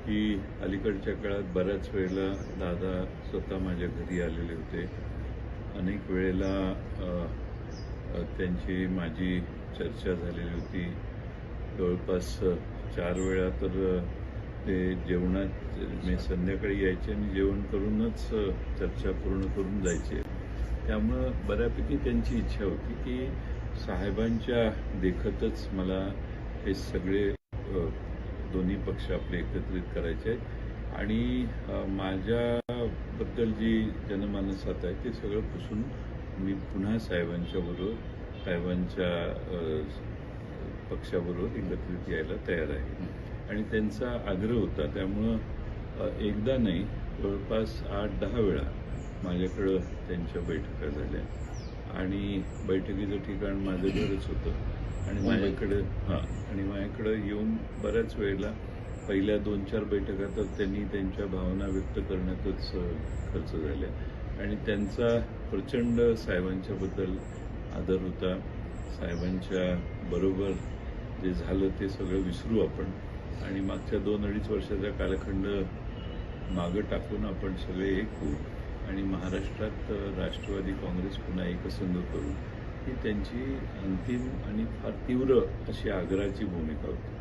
की अलीकडच्या काळात बऱ्याच वेळेला दादा स्वतः माझ्या घरी आलेले होते. अनेक वेळेला त्यांची माझी चर्चा झालेली होती. जवळपास 4 वेळा तर ते जेवणात मी संध्याकाळी यायचे आणि जेवण करूनच चर्चा पूर्ण करून जायचे. त्यामुळं बऱ्यापैकी त्यांची इच्छा होती की साहेबांच्या देखतच मला हे सगळे दोन्ही पक्ष आपले एकत्रित करायचे आहेत आणि माझ्याबद्दल जी जनमानसात आहे ते सगळं पुसून मी पुन्हा साहेबांच्या पक्षाबरोबर एकत्रित यायला तयार आहे आणि त्यांचा आग्रह होता. त्यामुळं एकदा नाही, जवळपास 8-10 वेळा माझ्याकडं त्यांच्या बैठका झाल्या आणि बैठकीचं ठिकाण माझं घरच होतं आणि माझ्याकडं येऊन बऱ्याच वेळेला पहिल्या 2-4 बैठका तर त्यांनी त्यांच्या भावना व्यक्त करण्यातच खर्च झाल्या आणि त्यांचा प्रचंड साहेबांच्याबद्दल आदर होता. साहेबांच्या बरोबर जे झालं ते सगळं विसरू आपण आणि मागच्या 2-2.5 वर्षाचा कालखंड मागं टाकून आपण सगळे एक होऊ आणि महाराष्ट्रात राष्ट्रवादी काँग्रेस पुन्हा एकसंघ करू, ही त्यांची अंतिम आणि फार तीव्र अशी आग्रहाची भूमिका होती.